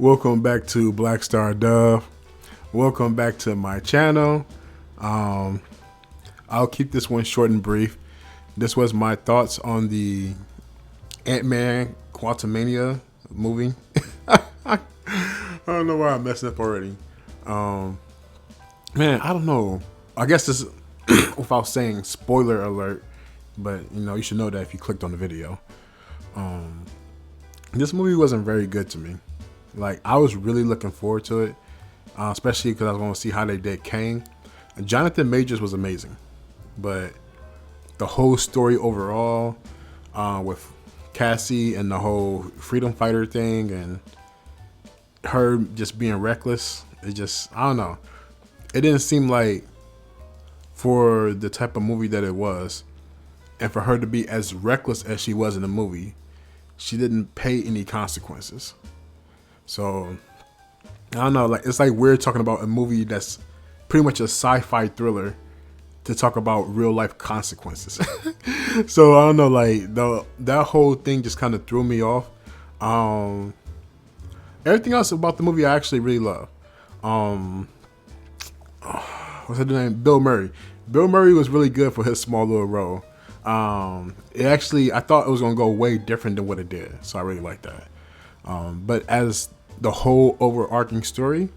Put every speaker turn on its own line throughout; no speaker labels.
Welcome back to blackstardove. Welcome back to my channel. I'll keep this one short and brief. This was my thoughts on the Ant-Man Quantumania movie. I don't know why I'm messing up already. Man, I don't know. I guess this, without saying spoiler alert, but you should know that if you clicked on the video. This movie wasn't very good to me. Like, I was really looking forward to it, especially because I was going to see how they did Kang. Jonathan Majors was amazing, but the whole story overall, with Cassie and the whole freedom fighter thing and her just being reckless, I don't know. It didn't seem like, for the type of movie that it was, and for her to be as reckless as she was in the movie, she didn't pay any consequences. So, I don't know, like, it's like weird talking about a movie that's pretty much a sci-fi thriller to talk about real life consequences. So I don't know, like, that whole thing just kind of threw me off. Everything else about the movie I actually really love. What's his name? Bill Murray. Bill Murray was really good for his small little role. I thought it was gonna go way different than what it did, so I really like that. But as the whole overarching story,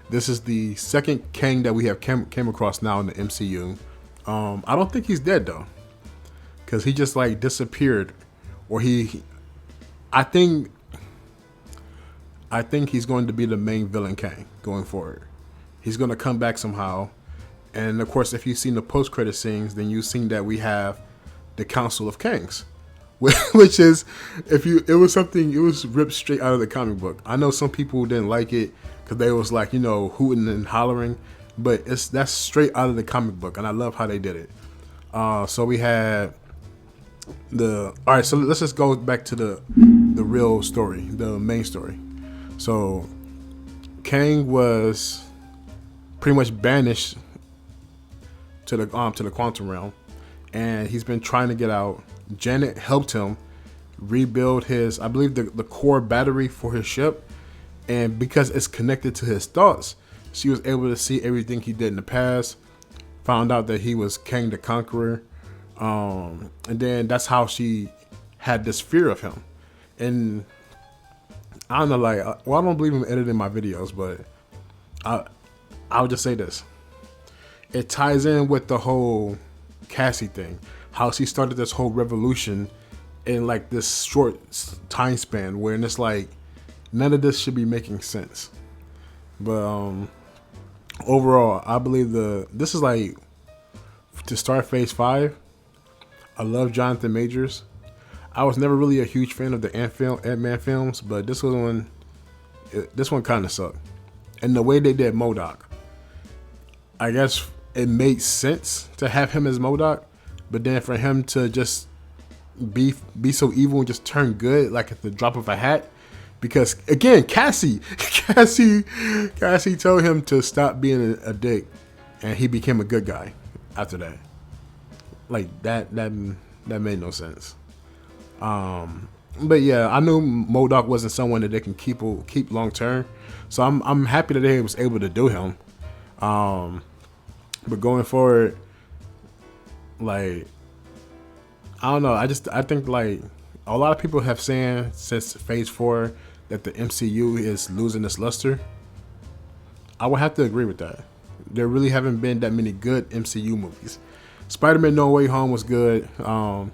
this is the second Kang that we have came across now in the MCU. I don't think he's dead though, because he just like disappeared, or I think he's going to be the main villain Kang going forward. He's going to come back somehow, and of course, if you've seen the post-credit scenes, then you've seen that we have the Council of Kangs, which is, it was ripped straight out of the comic book. I know some people didn't like it because they was like, hooting and hollering, but that's straight out of the comic book, and I love how they did it. So we had all right, so let's just go back to the real story, the main story. So Kang was pretty much banished to the quantum realm, and he's been trying to get out. Janet helped him rebuild his, I believe, the core battery for his ship, and because it's connected to his thoughts, she was able to see everything he did in the past, found out that he was Kang the Conqueror, and then that's how she had this fear of him. And I don't know, like, I don't believe in editing my videos, but I would just say this. It ties in with the whole Cassie thing, how she started this whole revolution in like this short time span, where it's like none of this should be making sense. But overall, I believe this is like, to start Phase 5. I love Jonathan Majors. I was never really a huge fan of the Ant-Man films, but this one kind of sucked. And the way they did MODOK, I guess it made sense to have him as MODOK, but then for him to just be so evil and just turn good like at the drop of a hat, because again, Cassie told him to stop being a dick, and he became a good guy after that. Like that made no sense. But yeah, I knew MODOK wasn't someone that they can keep long term, so I'm happy that they was able to do him. But going forward, like, I don't know. I think like a lot of people have saying since Phase 4 that the MCU is losing its luster. I would have to agree with that. There really haven't been that many good MCU movies. Spider-Man No Way Home was good. I'll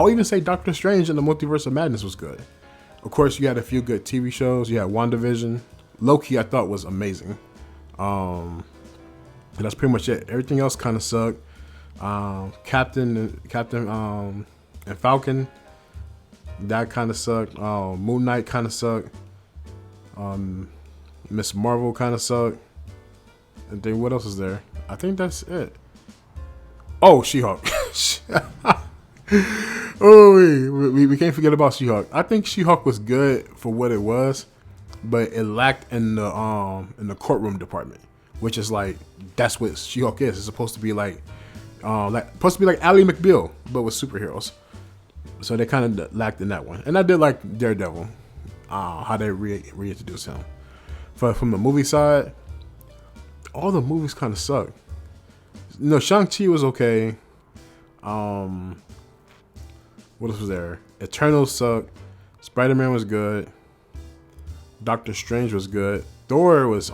even say Doctor Strange and the Multiverse of Madness was good. Of course, you had a few good TV shows. You had WandaVision. Loki, I thought, was amazing. And that's pretty much it. Everything else kind of sucked. Captain and Falcon, that kind of sucked. Moon Knight kind of sucked. Miss Marvel kind of sucked. And then what else is there? I think that's it. Oh, She-Hulk. Oh, we can't forget about She-Hulk. I think She-Hulk was good for what it was, but it lacked in the courtroom department, which is like, that's what She-Hulk is. It's supposed to be like Ally McBeal, but with superheroes. So they kind of lacked in that one. And I did like Daredevil. how they reintroduce him. From the movie side, all the movies kind of suck. You know, Shang-Chi was okay. What else was there? Eternals sucked. Spider-Man was good. Doctor Strange was good. Thor was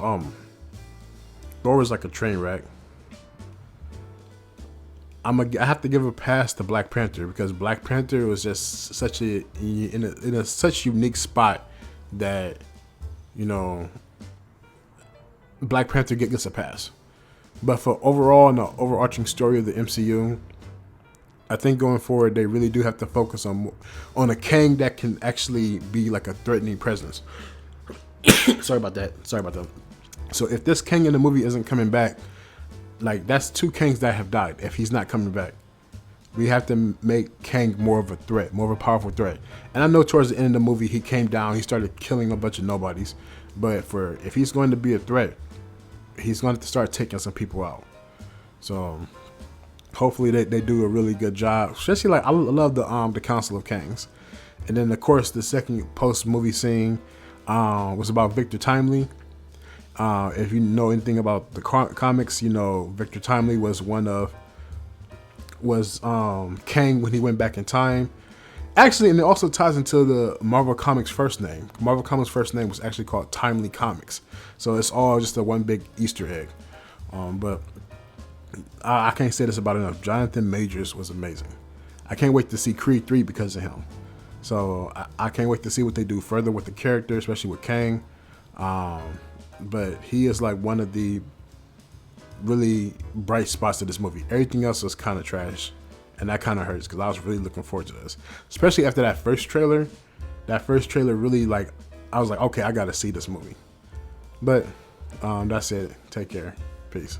like a train wreck. I have to give a pass to Black Panther because Black Panther was just such in a such unique spot that, you know, Black Panther gets a pass. But for overall and the overarching story of the MCU, I think going forward they really do have to focus on a Kang that can actually be like a threatening presence. Sorry about that. So if this Kang in the movie isn't coming back, like that's 2 Kangs that have died. If he's not coming back, we have to make Kang more of a threat, more of a powerful threat. And I know towards the end of the movie he came down, he started killing a bunch of nobodies. But if he's going to be a threat, he's going to start taking some people out. So hopefully they do a really good job. Especially like I love the Council of Kangs. And then of course the second post movie scene was about Victor Timely. If you know anything about the comics, you know Victor Timely was Kang when he went back in time. Actually, and it also ties into the Marvel Comics first name. Marvel Comics first name was actually called Timely Comics. So it's all just a one big Easter egg. But I can't say this about enough. Jonathan Majors was amazing. I can't wait to see Creed 3 because of him. So I can't wait to see what they do further with the character, especially with Kang. But he is like one of the really bright spots of this movie. Everything else was kind of trash, and that kind of hurts because I was really looking forward to this, especially after that first trailer. That first trailer really, like, I was like, okay, I gotta see this movie. But that's it. Take care. Peace.